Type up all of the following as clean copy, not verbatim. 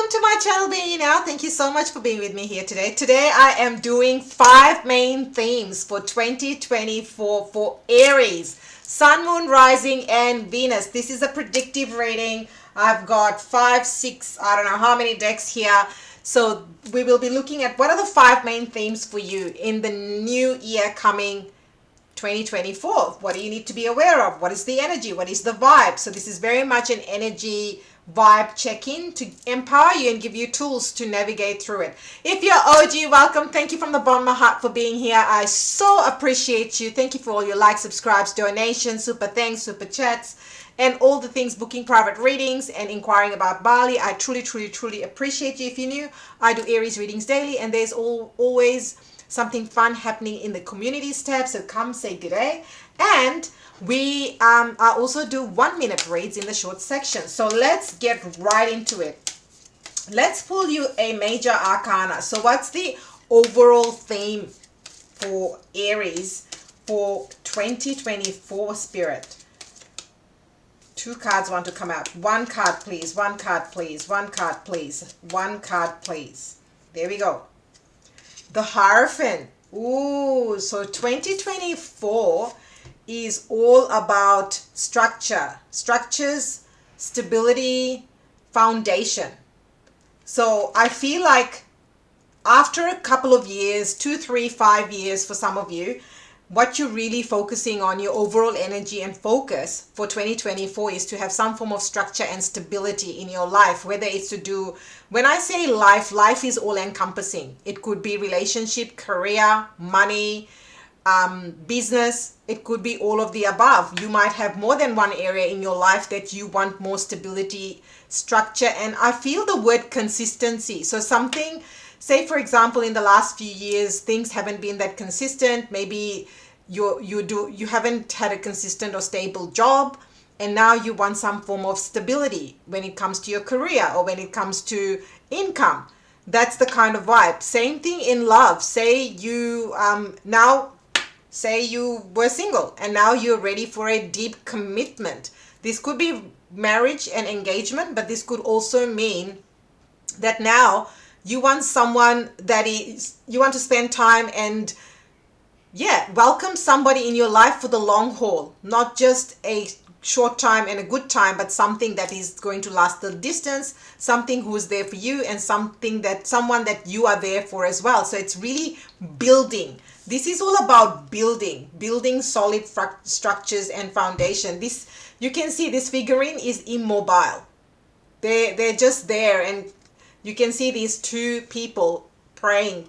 welcome to my channel, Being You Now. Thank you so much for being with me here today. Today I am doing 5 main themes for 2024 for Aries, Sun, Moon, Rising, and Venus. This is a predictive reading. I've got 5, 6, I don't know how many decks here. So we will be looking at what are the 5 main themes for you in the new year coming 2024. What do you need to be aware of? What is the energy? What is the vibe? So this is very much an energy vibe check-in to empower you and give you tools to navigate through it. If you're OG, welcome. Thank you from the bottom of my heart for being here. I so appreciate you. Thank you for all your likes, subscribes, donations, super thanks, super chats, and all the things, booking private readings and inquiring about Bali. I truly appreciate you. If you're new, I do Aries readings daily, and there's always something fun happening in the communities tab, so come say good day. And we I also do 1-minute reads in the short section. So let's get right into it. Let's pull you a major arcana. So what's the overall theme for Aries for 2024, Spirit? 2 cards want to come out. 1 card please, 1 card please, 1 card please, 1 card please. There we go. The Hierophant. Ooh, so 2024 is all about structures, stability, foundation. So I feel like after a couple of years, 2, 3, 5 years for some of you, what you're really focusing on, your overall energy and focus for 2024 is to have some form of structure and stability in your life, whether it's to do, when I say life, life is all encompassing. It could be relationship, career, money, business. It could be all of the above. You might have more than one area in your life that you want more stability, structure, and I feel the word consistency. So something, say for example, in the last few years, things haven't been that consistent. Maybe you haven't had a consistent or stable job, and now you want some form of stability when it comes to your career or when it comes to income. That's the kind of vibe. Same thing in love. Say you say you were single and now you're ready for a deep commitment. This could be marriage and engagement, but this could also mean that now you want someone that you want to spend time and welcome somebody in your life for the long haul, not just a short time and a good time, but something that is going to last the distance, something who is there for you, and someone that you are there for as well. So it's really building. This is all about building solid structures and foundation. This, you can see this figurine is immobile. They're just there, and you can see these 2 people praying,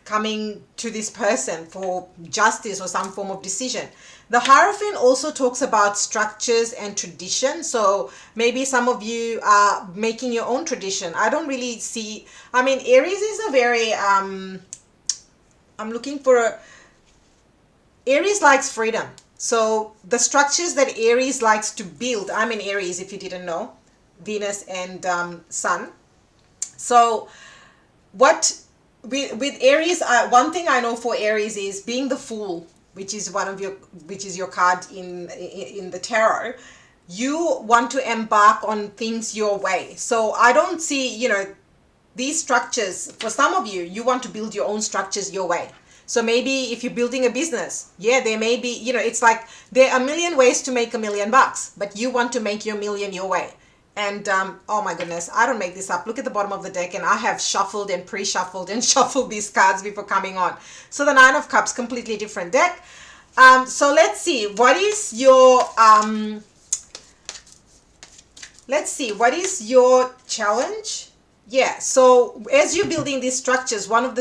coming to this person for justice or some form of decision. The Hierophant also talks about structures and tradition. So maybe some of you are making your own tradition. I don't really see, I mean, Aries is a very, Aries likes freedom. So the structures that Aries likes to build, I'm in Aries if you didn't know, Venus and Sun. So what with Aries, one thing I know for Aries is being the Fool, which is your card in the tarot. You want to embark on things your way. So I don't see, these structures. For some of you, you want to build your own structures your way. So maybe if you're building a business, there may be, it's like there are a million ways to make $1 million, but you want to make your million your way. And oh my goodness, I don't make this up. Look at the bottom of the deck, and I have shuffled and pre-shuffled and shuffled these cards before coming on. So the 9 of Cups, completely different deck. So let's see, what is your challenge? So as you're building these structures, one of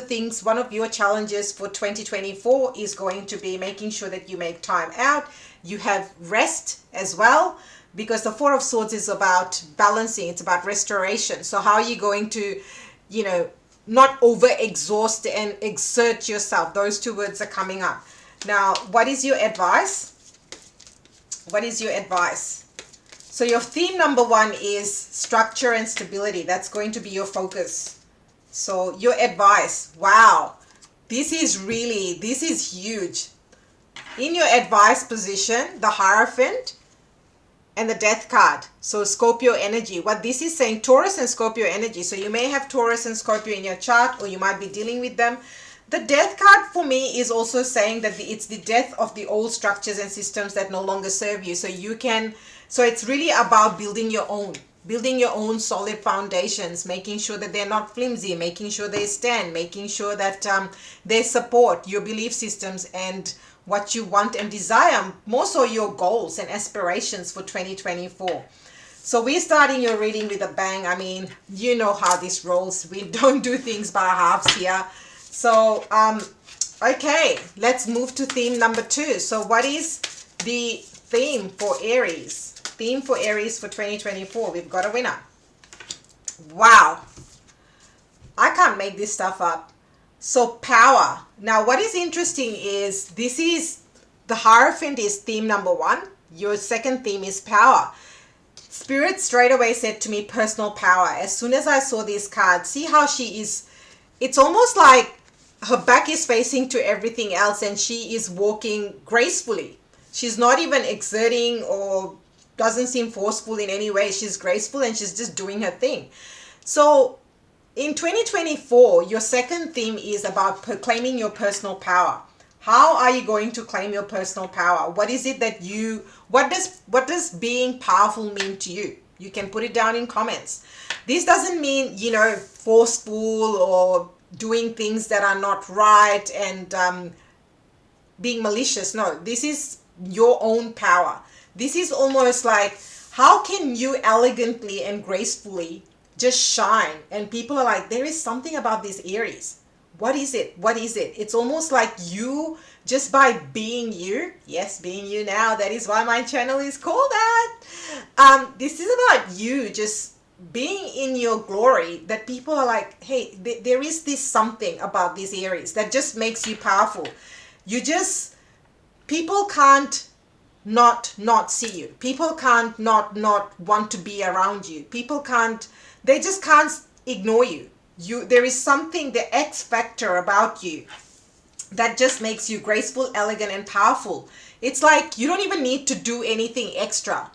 your challenges for 2024 is going to be making sure that you make time out. You have rest as well, because the 4 of Swords is about balancing. It's about restoration. So how are you going to, not over exhaust and exert yourself? Those 2 words are coming up. Now, what is your advice? What is your advice? So your theme number 1 is structure and stability. That's going to be your focus. So your advice, wow, this is huge. In your advice position, the Hierophant, and the death card. So Scorpio energy. What this is saying, Taurus and Scorpio energy. So you may have Taurus and Scorpio in your chart, or you might be dealing with them. The death card for me is also saying that it's the death of the old structures and systems that no longer serve you. So it's really about building your own solid foundations, making sure that they're not flimsy, making sure they stand, making sure that they support your belief systems and what you want and desire, more so your goals and aspirations for 2024. So we're starting your reading with a bang. I mean, you know how this rolls. We don't do things by halves here. So, okay, let's move to theme number 2. So what is the theme for Aries? Theme for Aries for 2024. We've got a winner. Wow. I can't make this stuff up. So power. Now, what is interesting is this is the Hierophant is theme number 1. Your second theme is power. Spirit straight away said to me personal power. As soon as I saw this card, see how she is, it's almost like her back is facing to everything else and she is walking gracefully. She's not even exerting or doesn't seem forceful in any way. She's graceful and she's just doing her thing. So in 2024, your second theme is about claiming your personal power. How are you going to claim your personal power? What is it that what does being powerful mean to you? You can put it down in comments. This doesn't mean, forceful or doing things that are not right and being malicious. No, this is your own power. This is almost like, how can you elegantly and gracefully just shine? And people are like, there is something about this Aries. What is it? What is it? It's almost like you, just by being you, yes, being you now, that is why my channel is called that. This is about you just being in your glory, that people are like, hey, there is this something about this Aries that just makes you powerful. People can't not see you. People can't not want to be around you. They just can't ignore you. There is something, the X factor about you that just makes you graceful, elegant, and powerful. It's like you don't even need to do anything extra.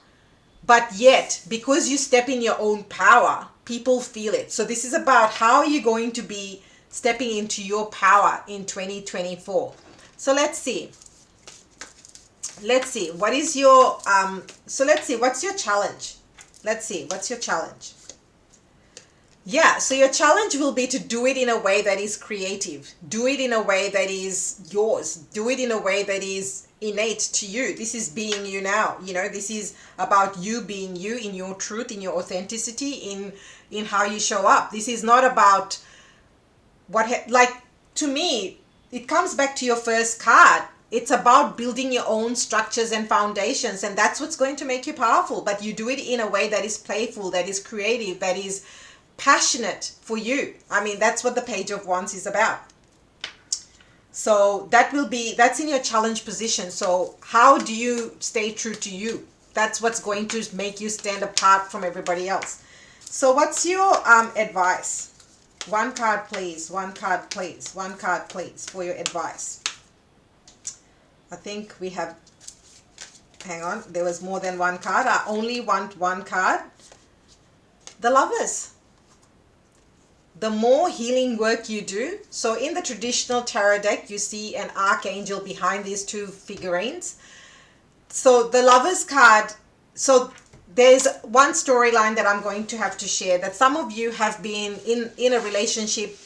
But yet, because you step in your own power, people feel it. So this is about how you're going to be stepping into your power in 2024. So let's see. What is your, what's your challenge? Let's see, what's your challenge? Yeah, so your challenge will be to do it in a way that is creative. Do it in a way that is yours. Do it in a way that is innate to you. This is being you now. This is about you being you in your truth, in your authenticity, in how you show up. This is not about to me, it comes back to your first card. It's about building your own structures and foundations, and that's what's going to make you powerful. But you do it in a way that is playful, that is creative, that is passionate for you. I mean, that's what the Page of Wands is about. So that's in your challenge position. So how do you stay true to you? That's what's going to make you stand apart from everybody else. So what's your advice? One card, please. One card, please. One card, please, for your advice. I think we have, hang on, there was more than one card. I only want one card. The Lovers. The more healing work you do, so in the traditional tarot deck, you see an archangel behind these two figurines. So the Lovers card, so there's one storyline that I'm going to have to share, that some of you have been in a relationship,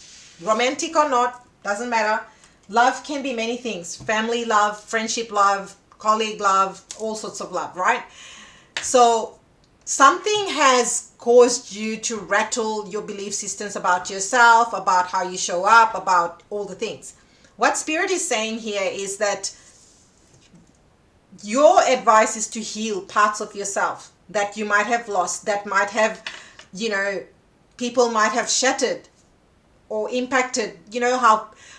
romantic or not, doesn't matter. Love can be many things. Family love, friendship love, colleague love, all sorts of love, right? So something has caused you to rattle your belief systems about yourself, about how you show up, about all the things. What Spirit is saying here is that your advice is to heal parts of yourself that you might have lost, that might have, people might have shattered or impacted.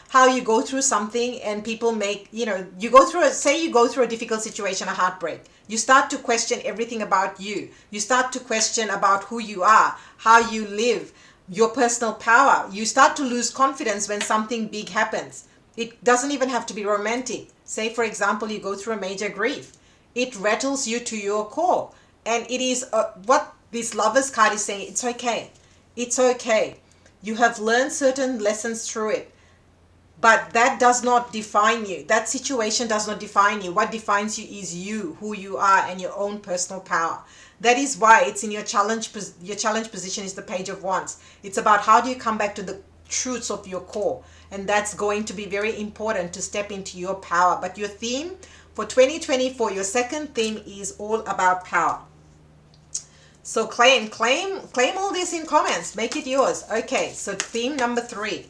How you go through something and people make, you go through a difficult situation, a heartbreak. You start to question everything about you. You start to question about who you are, how you live, your personal power. You start to lose confidence when something big happens. It doesn't even have to be romantic. Say, for example, you go through a major grief. It rattles you to your core. And it is what this Lovers card is saying. It's okay. It's okay. You have learned certain lessons through it. But that does not define you. That situation does not define you. What defines you is you, who you are, and your own personal power. That is why it's in your challenge. Your challenge position is the Page of Wands. It's about how do you come back to the truths of your core. And that's going to be very important to step into your power. But your theme for 2024, your second theme is all about power. So claim all this in comments. Make it yours. Okay, so theme number 3.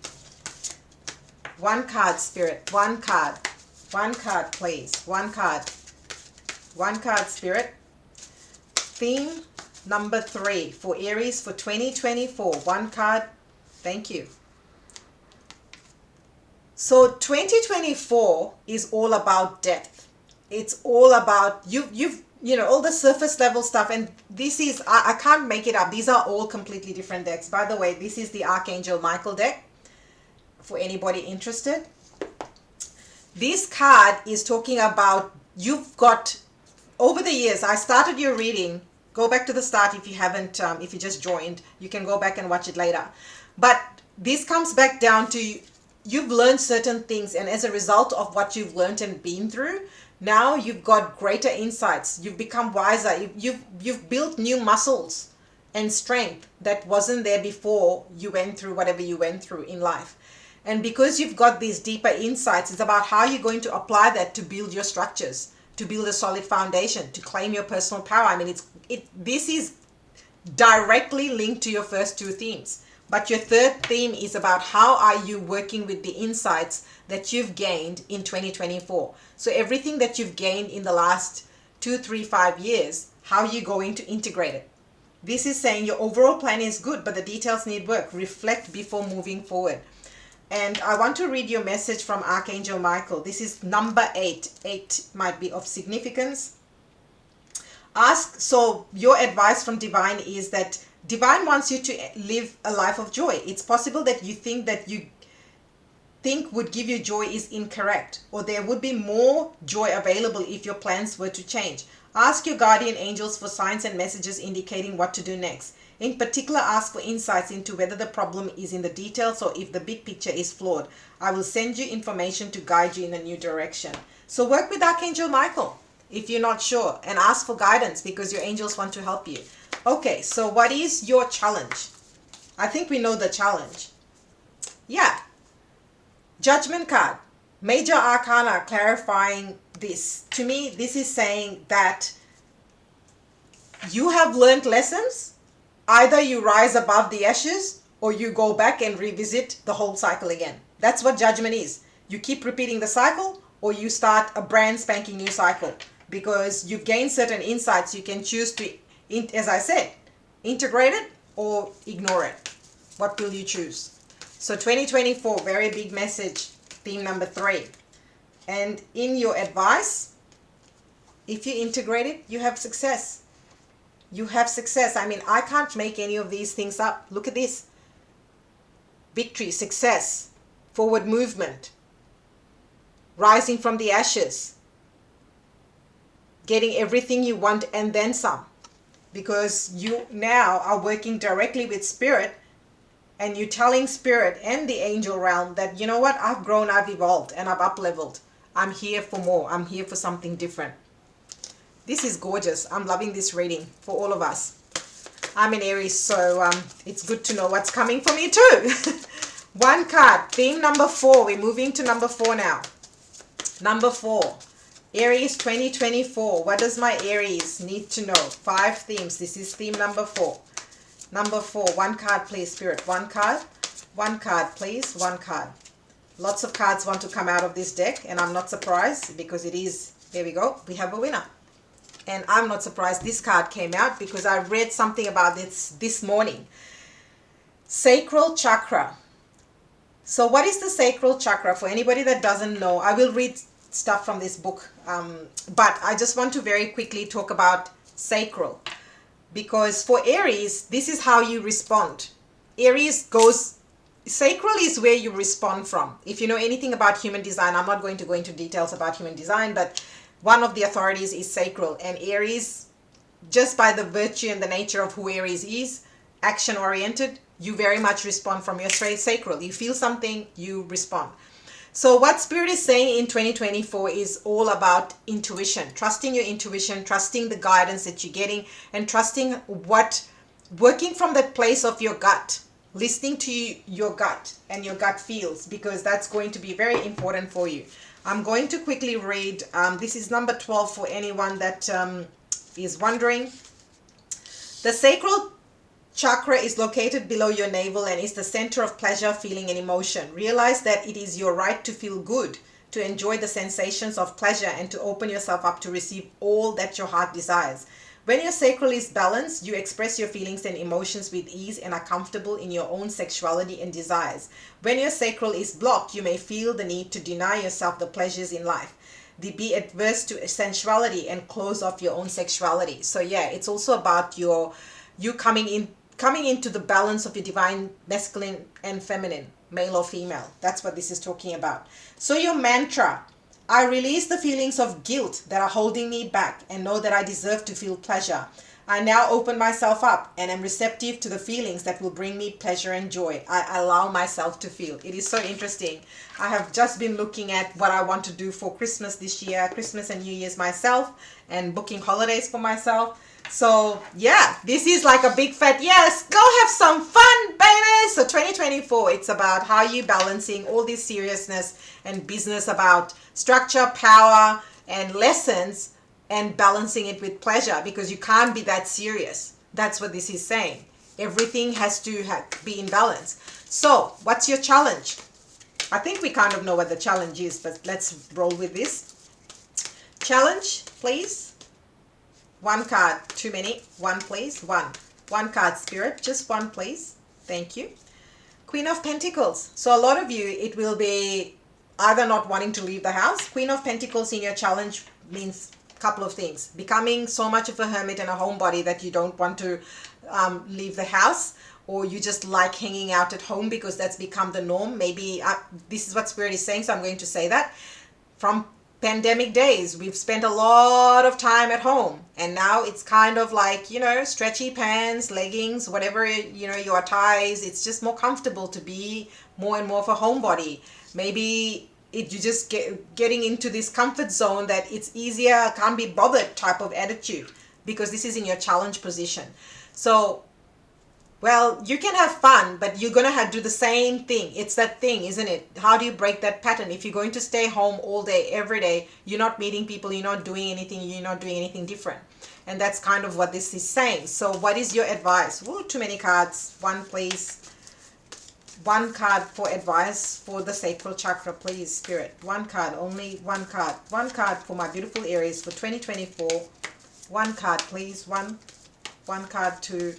One card, Spirit. One card. One card, please. One card. One card, Spirit. Theme number 3 for Aries for 2024. One card. Thank you. So 2024 is all about depth. It's all about you know, all the surface level stuff. And this is, I can't make it up. These are all completely different decks. By the way, this is the Archangel Michael deck. For anybody interested, this card is talking about you've got, over the years, I started your reading. Go back to the start if you haven't, if you just joined, you can go back and watch it later. But this comes back down to you've learned certain things, and as a result of what you've learned and been through, now you've got greater insights. You've become wiser. You've built new muscles and strength that wasn't there before you went through whatever you went through in life. And because you've got these deeper insights, it's about how you're going to apply that to build your structures, to build a solid foundation, to claim your personal power. I mean, this is directly linked to your first 2 themes. But your third theme is about how are you working with the insights that you've gained in 2024. So everything that you've gained in the last 2, 3, 5 years, how are you going to integrate it? This is saying your overall plan is good, but the details need work. Reflect before moving forward. And I want to read your message from Archangel Michael. This is number 8. 8 might be of significance. So your advice from Divine is that Divine wants you to live a life of joy. It's possible that you think that you think would give you joy is incorrect, or there would be more joy available if your plans were to change. Ask your guardian angels for signs and messages indicating what to do next. In particular, ask for insights into whether the problem is in the details or if the big picture is flawed. I will send you information to guide you in a new direction. So work with Archangel Michael if you're not sure, and ask for guidance because your angels want to help you. Okay, so what is your challenge? I think we know the challenge. Yeah. Judgment card. Major Arcana clarifying this. To me, this is saying that you have learned lessons. Either you rise above the ashes or you go back and revisit the whole cycle again. That's what judgment is. You keep repeating the cycle or you start a brand spanking new cycle because you've gained certain insights. You can choose to, as I said, integrate it or ignore it. What will you choose? So 2024, very big message, theme number 3. And in your advice, if you integrate it, you have success. You have success. I mean, I can't make any of these things up. Look at this. Victory, success, forward movement, rising from the ashes, getting everything you want and then some. Because you now are working directly with Spirit, and you're telling Spirit and the angel realm that, you know what, I've grown, I've evolved, and I've up-leveled. I'm here for more. I'm here for something different. This is gorgeous. I'm loving this reading for all of us. I'm an Aries, so it's good to know what's coming for me too. One card, theme number 4. We're moving to number 4 now. Number 4, Aries 2024. What does my Aries need to know? 5 themes. This is theme number 4. Number 4, 1 card please, Spirit. 1 card. 1 card please, 1 card. Lots of cards want to come out of this deck, and I'm not surprised because it is, there we go, we have a winner. And I'm not surprised this card came out because I read something about this morning. Sacral chakra. So what is the sacral chakra? For anybody that doesn't know, I will read stuff from this book. But I just want to very quickly talk about sacral. Because for Aries, this is how you respond. Aries goes, sacral is where you respond from. If you know anything about human design, I'm not going to go into details about human design, but one of the authorities is sacral, and Aries just by the virtue and the nature of who Aries is, action oriented, you very much respond from your sacral. You feel something, you respond. So what Spirit is saying in 2024 is all about intuition, trusting your intuition, trusting the guidance that you're getting, and trusting working from that place of your gut, listening to your gut and your gut feels, because that's going to be very important for you. I'm going to quickly read, this is number 12 for anyone that is wondering. The sacral chakra is located below your navel and is the center of pleasure, feeling, and emotion. Realize that it is your right to feel good, to enjoy the sensations of pleasure, and to open yourself up to receive all that your heart desires. When your sacral is balanced, you express your feelings and emotions with ease and are comfortable in your own sexuality and desires. When your sacral is blocked, you may feel the need to deny yourself the pleasures in life, be adverse to sensuality, and close off your own sexuality. So yeah, it's also about you coming into the balance of your divine masculine and feminine, male or female. That's what this is talking about. So your mantra: I release the feelings of guilt that are holding me back and know that I deserve to feel pleasure. I now open myself up and am receptive to the feelings that will bring me pleasure and joy. I allow myself to feel. It is so interesting. I have just been looking at what I want to do for Christmas this year, Christmas and New Year's myself, and booking holidays for myself. So yeah, this is like a big fat yes, go have some fun, baby. So 2024, it's about how you balancing all this seriousness and business about structure, power, and lessons, and balancing it with pleasure, because you can't be that serious. That's what this is saying. Everything has to be in balance. So what's your challenge? I think we kind of know what the challenge is, but let's roll with this. Challenge, please. One card, too many. One, please. One card, Spirit. Just one, please. Thank you. Queen of Pentacles. So a lot of you, it will be either not wanting to leave the house. Queen of Pentacles in your challenge means a couple of things. Becoming so much of a hermit and a homebody that you don't want to leave the house, or you just like hanging out at home because that's become the norm. Maybe this is what Spirit is saying, so I'm going to say that. From pandemic days, we've spent a lot of time at home, and now it's kind of like, stretchy pants, leggings, whatever, your ties. It's just more comfortable to be more and more of a homebody. Maybe you're just getting into this comfort zone that it's easier, can't be bothered type of attitude, because this is in your challenge position. So, well, you can have fun, but you're going to do the same thing. It's that thing, isn't it? How do you break that pattern? If you're going to stay home all day, every day, you're not meeting people, you're not doing anything different. And that's kind of what this is saying. So what is your advice? Whoa, too many cards. One, please. One card for advice for the sacral chakra, please, Spirit. One card, only one card. One card for my beautiful Aries for 2024. One card, please. One card to...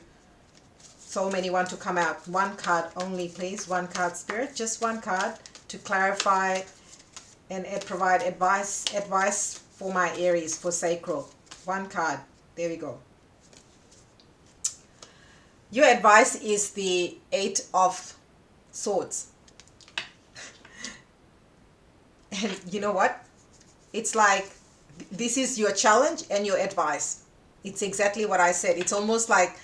So many want to come out. One card only, please. One card, Spirit. Just one card to clarify and provide advice for my Aries for sacral. One card. There we go. Your advice is the 8 of Swords. And you know what? It's like this is your challenge and your advice. It's exactly what I said. It's almost like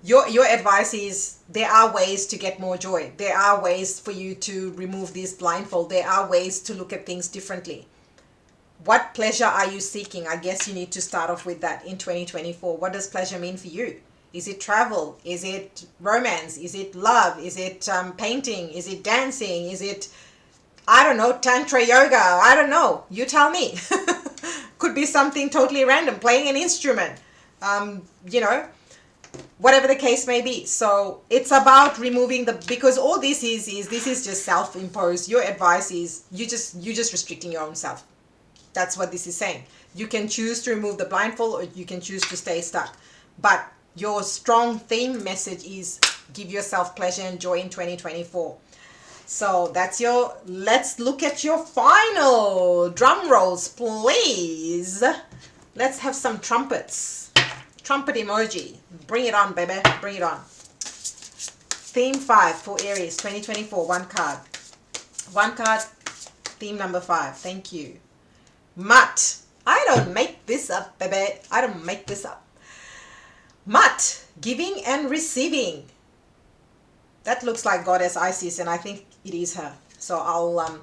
your advice is there are ways to get more joy. There are ways for you to remove this blindfold. There are ways to look at things differently. What pleasure are you seeking? I guess you need to start off with that in 2024. What does pleasure mean for you? Is it travel? Is it romance? Is it love? Is it painting? Is it dancing? Is it, I don't know, tantra yoga? I don't know. You tell me. Could be something totally random, playing an instrument. Whatever the case may be. So it's about removing because all this is just self-imposed. Your advice is you just restricting your own self. That's what this is saying. You can choose to remove the blindfold, or you can choose to stay stuck. But your strong theme message is give yourself pleasure and joy in 2024. So that's let's look at your final drum rolls, please. Let's have some trumpets. Trumpet emoji. Bring it on, baby. Bring it on. Theme 5 for Aries 2024. One card. One card. Theme number 5. Thank you. Mutt. I don't make this up, baby. I don't make this up. Mut, giving and receiving. That looks like Goddess Isis, and I think it is her. So I'll,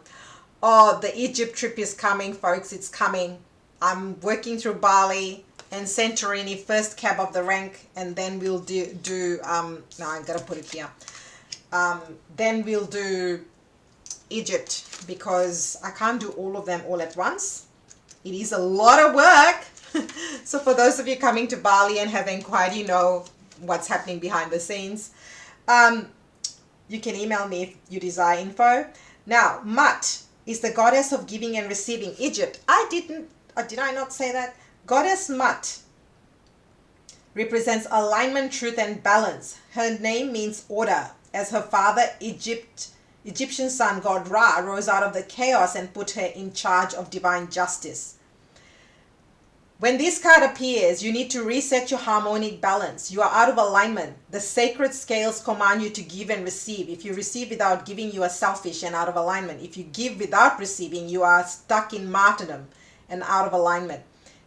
oh, the Egypt trip is coming, folks. It's coming. I'm working through Bali and Santorini, first cab of the rank, and then we'll no, I'm gonna put it here. Then we'll do Egypt, because I can't do all of them all at once. It is a lot of work. So for those of you coming to Bali and have inquired, you know what's happening behind the scenes. You can email me if you desire info. Now, Mut is the goddess of giving and receiving. Egypt. Did I not say that? Goddess Mut represents alignment, truth, and balance. Her name means order, as her father, Egyptian sun god Ra, rose out of the chaos and put her in charge of divine justice. When this card appears, you need to reset your harmonic balance. You are out of alignment. The sacred scales command you to give and receive. If you receive without giving, you are selfish and out of alignment. If you give without receiving, you are stuck in martyrdom and out of alignment.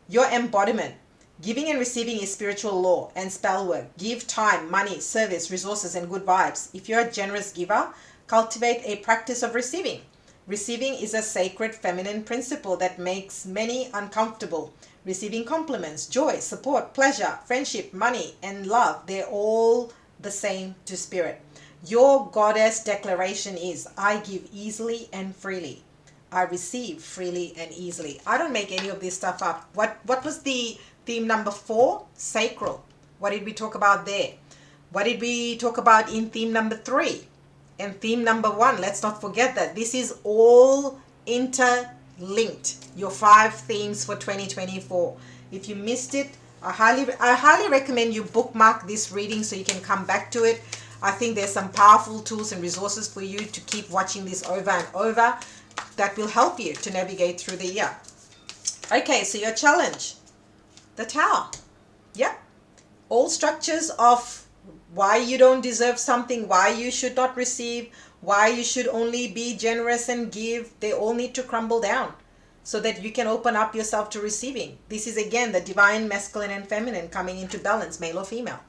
Your embodiment. Giving and receiving is spiritual law and spell work. Give time, money, service, resources, and good vibes. If you're a generous giver, cultivate a practice of receiving. Receiving is a sacred feminine principle that makes many uncomfortable. Receiving compliments, joy, support, pleasure, friendship, money, and love, they're all the same to spirit. Your goddess declaration is, I give easily and freely. I receive freely and easily. I don't make any of this stuff up. What was the theme number 4? Sacral. What did we talk about there? What did we talk about in theme number 3? And theme number 1, let's not forget that this is all interlinked. Your 5 themes for 2024. If you missed it, I highly recommend you bookmark this reading so you can come back to it. I think there's some powerful tools and resources for you to keep watching this over and over that will help you to navigate through the year. Okay, so your challenge, the Tower. Yep. All structures of why you don't deserve something, why you should not receive, why you should only be generous and give, they all need to crumble down so that you can open up yourself to receiving. This is again the divine masculine and feminine coming into balance, male or female.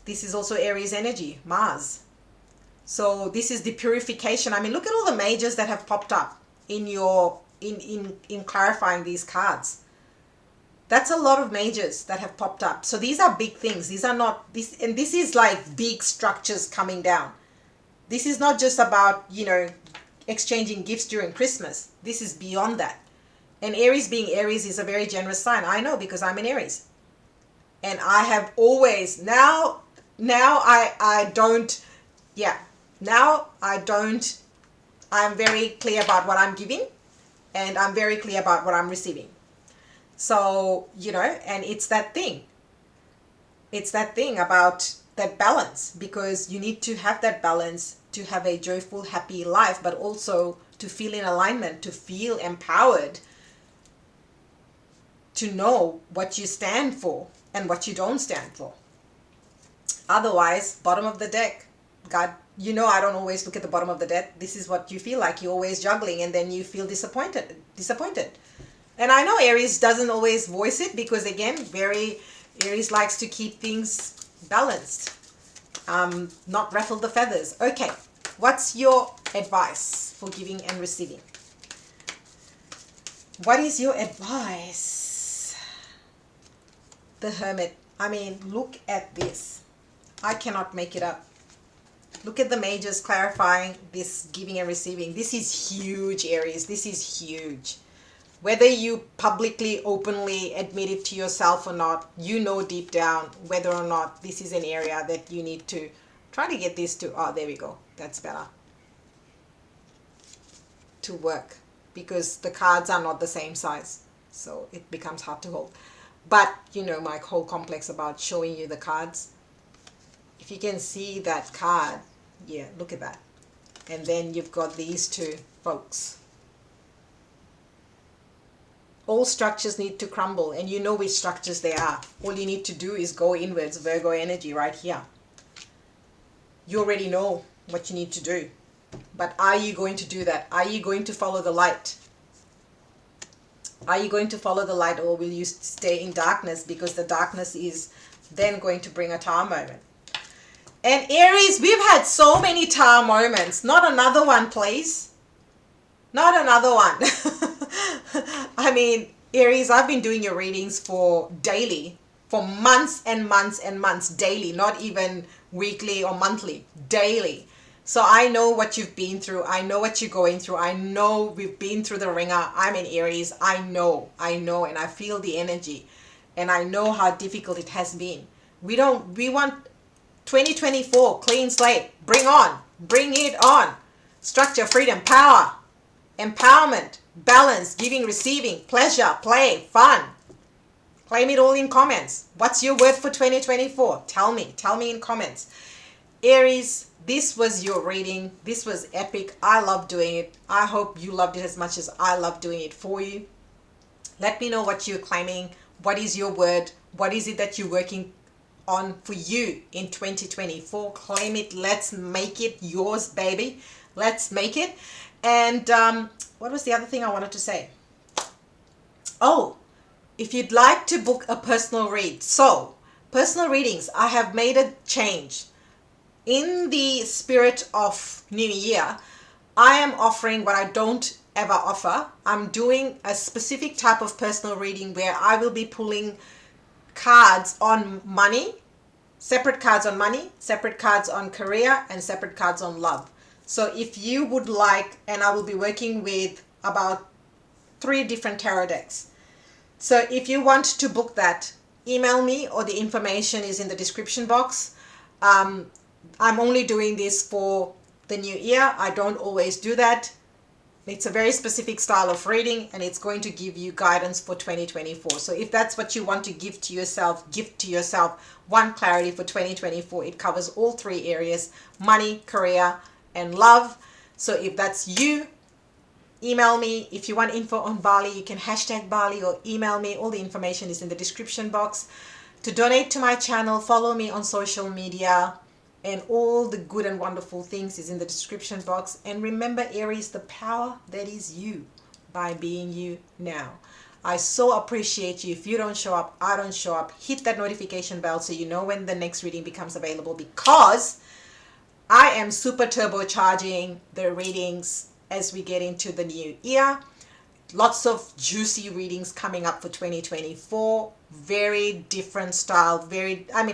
This is also Aries energy, Mars. So this is the purification. I mean, look at all the majors that have popped up in your in clarifying these cards. That's a lot of majors that have popped up. So these are big things. These are not this, and this is like big structures coming down. This is not just about, you know, exchanging gifts during Christmas. This is beyond that. And Aries, being Aries, is a very generous sign. I know, because I'm an Aries. And I have always, now I don't, yeah, now I don't, I'm very clear about what I'm giving, and I'm very clear about what I'm receiving. So, you know, and it's that thing. It's that thing about that balance, because you need to have that balance to have a joyful, happy life, but also to feel in alignment, to feel empowered, to know what you stand for and what you don't stand for. Otherwise, bottom of the deck. God, you know, I don't always look at the bottom of the deck. This is what you feel like. You're always juggling, and then you feel disappointed. And I know Aries doesn't always voice it, because again, Aries likes to keep things balanced, not ruffle the feathers. Okay, what's your advice for giving and receiving? What is your advice? The Hermit. I mean, look at this. I cannot make it up. Look at the majors clarifying this giving and receiving. This is huge, Aries. This is huge. Whether you publicly, openly admit it to yourself or not, you know deep down whether or not this is an area that you need to try to get this to, oh, there we go. That's better. To work, because the cards are not the same size. So it becomes hard to hold. But, you know, my whole complex about showing you the cards. If you can see that card, yeah, look at that. And then you've got these two folks. All structures need to crumble, and you know which structures they are. All you need to do is go inwards, Virgo energy right here. You already know what you need to do. But are you going to do that? Are you going to follow the light? Are you going to follow the light, or will you stay in darkness? Because the darkness is then going to bring a tower moment. And Aries, we've had so many tower moments. Not another one, please. Not another one. I mean, Aries, I've been doing your readings for daily, for months and months and months, daily, not even weekly or monthly, daily. So I know what you've been through. I know what you're going through. I know we've been through the ringer. I'm in Aries. I know, and I feel the energy. And I know how difficult it has been. We want 2024, clean slate. Bring it on. Structure, freedom, power, empowerment, balance, giving, receiving, pleasure, play, fun. Claim it all in comments. What's your word for 2024? Tell me in comments. Aries, this was your reading. This was epic. I love doing it. I hope you loved it as much as I love doing it for you. Let me know what you're claiming. What is your word? What is it that you're working on for you in 2024? Claim it. Let's make it yours, baby. Let's make it. And what was the other thing I wanted to say? Oh, if you'd like to book a personal read. So, personal readings, I have made a change. In the spirit of New Year, I am offering what I don't ever offer. I'm doing a specific type of personal reading where I will be pulling cards on money, separate cards on money, separate cards on career, and separate cards on love. So if you would like, and I will be working with about 3 different tarot decks. So if you want to book that, email me, or the information is in the description box. I'm only doing this for the new year. I don't always do that. It's a very specific style of reading, and it's going to give you guidance for 2024. So if that's what you want to gift to yourself one clarity for 2024. It covers all 3 areas: money, career, and love. So if that's you, email me. If you want info on Bali, you can hashtag Bali or email me. All the information is in the description box. To donate to my channel, follow me on social media, and all the good and wonderful things is in the description box. And remember, Aries, the power that is you by being you now. I so appreciate you. If you don't show up, I don't show up. Hit that notification bell so you know when the next reading becomes available, because I am super turbocharging the readings as we get into the new year. Lots of juicy readings coming up for 2024. Very different style.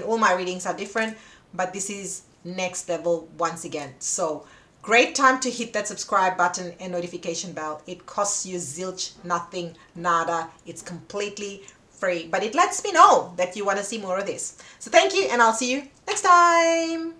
All my readings are different, but this is next level once again. So great time to hit that subscribe button and notification bell. It costs you zilch, nothing, nada. It's completely free, but it lets me know that you want to see more of this. So thank you, and I'll see you next time.